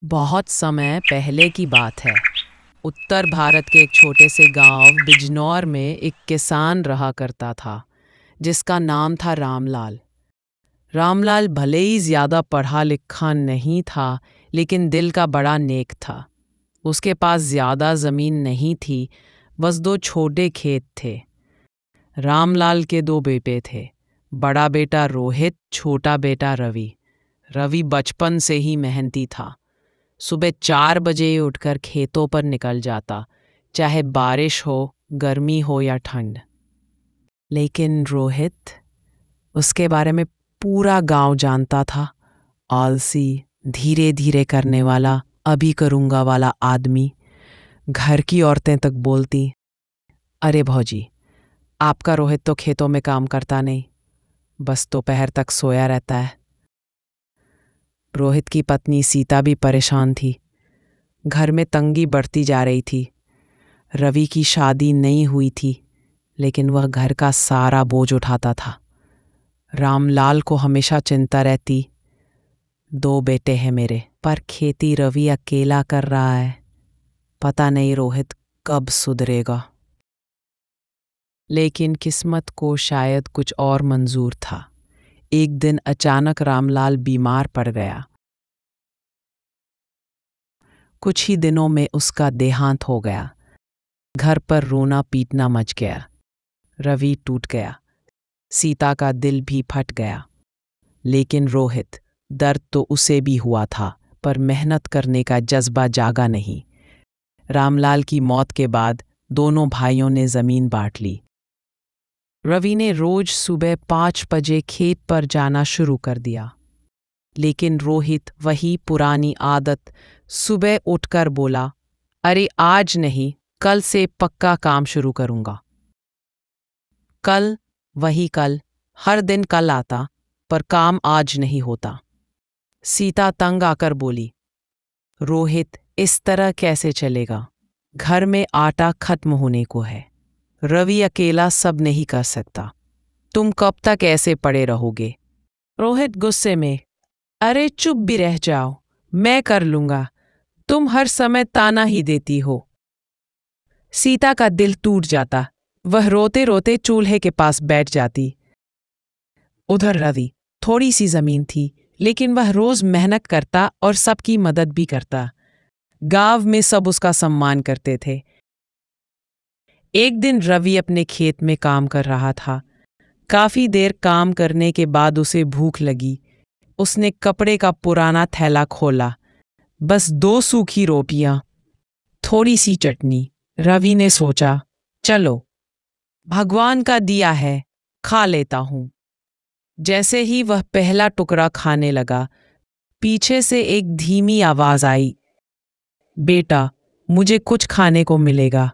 बहुत समय पहले की बात है। उत्तर भारत के एक छोटे से गांव बिजनौर में एक किसान रहा करता था जिसका नाम था रामलाल। रामलाल भले ही ज्यादा पढ़ा लिखा नहीं था, लेकिन दिल का बड़ा नेक था। उसके पास ज्यादा जमीन नहीं थी, बस दो छोटे खेत थे। रामलाल के दो बेटे थे, बड़ा बेटा रोहित, छोटा बेटा रवि। रवि बचपन से ही मेहनती था। सुबह 4 बजे उठकर खेतों पर निकल जाता, चाहे बारिश हो, गर्मी हो या ठंड। लेकिन रोहित, उसके बारे में पूरा गांव जानता था। आलसी, धीरे धीरे करने वाला, अभी करूंगा वाला आदमी। घर की औरतें तक बोलती, अरे भौजी, आपका रोहित तो खेतों में काम करता नहीं, बस दोपहर तक सोया रहता है। रोहित की पत्नी सीता भी परेशान थी। घर में तंगी बढ़ती जा रही थी। रवि की शादी नहीं हुई थी, लेकिन वह घर का सारा बोझ उठाता था। रामलाल को हमेशा चिंता रहती, दो बेटे हैं मेरे, पर खेती रवि अकेला कर रहा है। पता नहीं रोहित कब सुधरेगा। लेकिन किस्मत को शायद कुछ और मंजूर था। एक दिन अचानक रामलाल बीमार पड़ गया। कुछ ही दिनों में उसका देहांत हो गया। घर पर रोना पीटना मच गया। रवि टूट गया, सीता का दिल भी फट गया। लेकिन रोहित, दर्द तो उसे भी हुआ था, पर मेहनत करने का जज्बा जागा नहीं। रामलाल की मौत के बाद दोनों भाइयों ने जमीन बांट ली। रवि ने रोज सुबह 5 बजे खेत पर जाना शुरू कर दिया। लेकिन रोहित वही पुरानी आदत, सुबह उठकर बोला, अरे आज नहीं, कल से पक्का काम शुरू करूंगा। कल, वही कल, हर दिन कल आता, पर काम आज नहीं होता। सीता तंग आकर बोली, रोहित, इस तरह कैसे चलेगा? घर में आटा खत्म होने को है। रवि अकेला सब नहीं कर सकता। तुम कब तक ऐसे पड़े रहोगे? रोहित गुस्से में, अरे चुप भी रह जाओ, मैं कर लूंगा, तुम हर समय ताना ही देती हो। सीता का दिल टूट जाता। वह रोते रोते चूल्हे के पास बैठ जाती। उधर रवि, थोड़ी सी जमीन थी, लेकिन वह रोज मेहनत करता और सबकी मदद भी करता। गांव में सब उसका सम्मान करते थे। एक दिन रवि अपने खेत में काम कर रहा था। काफी देर काम करने के बाद उसे भूख लगी। उसने कपड़े का पुराना थैला खोला। बस 2 सूखी रोटियां, थोड़ी सी चटनी। रवि ने सोचा, चलो, भगवान का दिया है, खा लेता हूं। जैसे ही वह पहला टुकड़ा खाने लगा, पीछे से एक धीमी आवाज आई, बेटा, मुझे कुछ खाने को मिलेगा।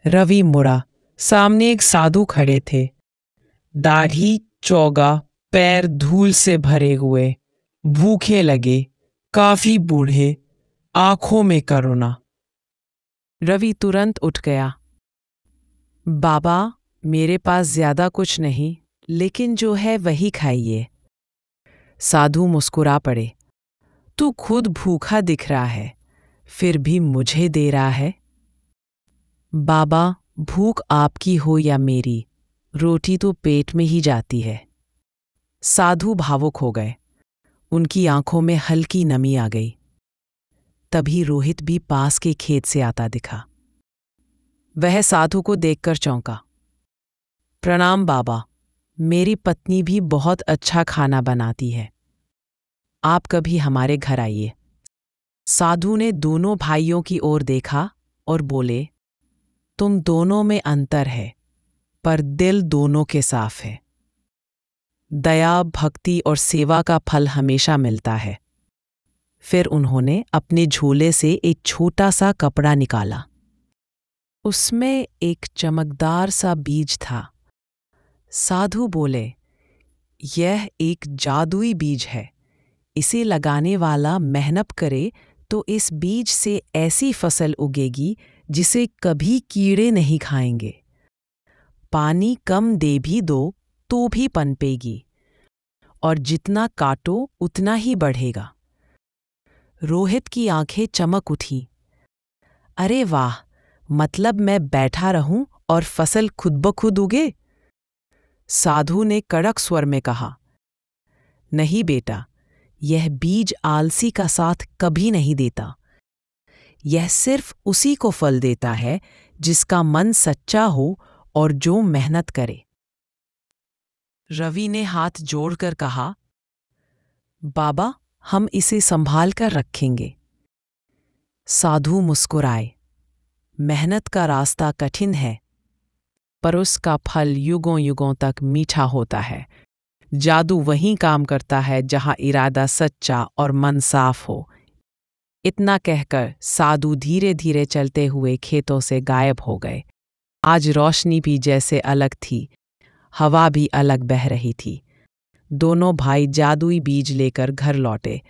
रवि मुड़ा। सामने एक साधु खड़े थे। दाढ़ी चौगा, पैर धूल से भरे हुए, भूखे लगे, काफी बूढ़े, आंखों में करुणा। रवि तुरंत उठ गया। बाबा, मेरे पास ज्यादा कुछ नहीं, लेकिन जो है वही खाइए। साधु मुस्कुरा पड़े, तू खुद भूखा दिख रहा है, फिर भी मुझे दे रहा है। बाबा, भूख आपकी हो या मेरी, रोटी तो पेट में ही जाती है। साधु भावुक हो गए। उनकी आंखों में हल्की नमी आ गई। तभी रोहित भी पास के खेत से आता दिखा। वह साधु को देखकर चौंका। प्रणाम बाबा, मेरी पत्नी भी बहुत अच्छा खाना बनाती है, आप कभी हमारे घर आइए। साधु ने दोनों भाइयों की ओर देखा और बोले, तुम दोनों में अंतर है, पर दिल दोनों के साफ है। दया, भक्ति और सेवा का फल हमेशा मिलता है। फिर उन्होंने अपने झोले से एक छोटा सा कपड़ा निकाला। उसमें एक चमकदार सा बीज था। साधु बोले, यह एक जादुई बीज है। इसे लगाने वाला मेहनत करे तो इस बीज से ऐसी फसल उगेगी जिसे कभी कीड़े नहीं खाएंगे। पानी कम दे भी दो तो भी पनपेगी, और जितना काटो उतना ही बढ़ेगा। रोहित की आंखें चमक उठी। अरे वाह, मतलब मैं बैठा रहूं और फसल खुद ब खुद उगे? साधु ने कड़क स्वर में कहा। नहीं बेटा, यह बीज आलसी का साथ कभी नहीं देता। यह सिर्फ उसी को फल देता है जिसका मन सच्चा हो और जो मेहनत करे। रवि ने हाथ जोड़कर कहा, बाबा, हम इसे संभाल कर रखेंगे। साधु मुस्कुराए। मेहनत का रास्ता कठिन है, पर उसका फल युगों युगों तक मीठा होता है। जादू वहीं काम करता है जहां इरादा सच्चा और मन साफ हो। इतना कहकर साधु धीरे धीरे चलते हुए खेतों से गायब हो गए। आज रोशनी भी जैसे अलग थी, हवा भी अलग बह रही थी। दोनों भाई जादुई बीज लेकर घर लौटे।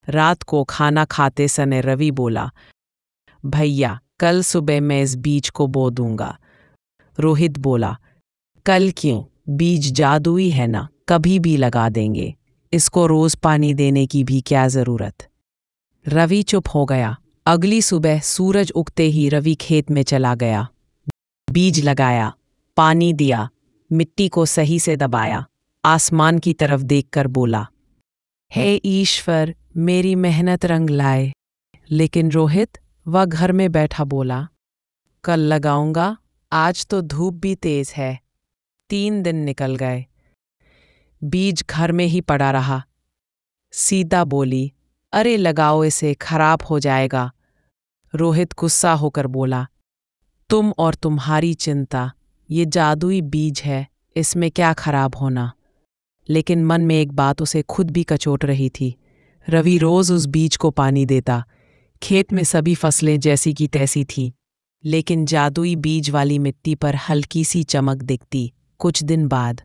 रात को खाना खाते समय रवि बोला, भैया, कल सुबह मैं इस बीज को बो दूंगा। रोहित बोला, कल क्यों? बीज जादुई है ना, कभी भी लगा देंगे। इसको रोज पानी देने की भी क्या जरूरत? रवि चुप हो गया। अगली सुबह सूरज उगते ही रवि खेत में चला गया। बीज लगाया, पानी दिया, मिट्टी को सही से दबाया, आसमान की तरफ देखकर बोला, हे ईश्वर, मेरी मेहनत रंग लाए। लेकिन रोहित, वह घर में बैठा बोला, कल लगाऊंगा, आज तो धूप भी तेज है। 3 दिन निकल गए। बीज घर में ही पड़ा रहा। सीता बोली, अरे लगाओ इसे, खराब हो जाएगा। रोहित गुस्सा होकर बोला, तुम और तुम्हारी चिंता, ये जादुई बीज है, इसमें क्या खराब होना? लेकिन मन में एक बात उसे खुद भी कचोट रही थी। रवि रोज उस बीज को पानी देता। खेत में सभी फसलें जैसी की तैसी थी, लेकिन जादुई बीज वाली मिट्टी पर हल्की सी चमक दिखती। कुछ दिन बाद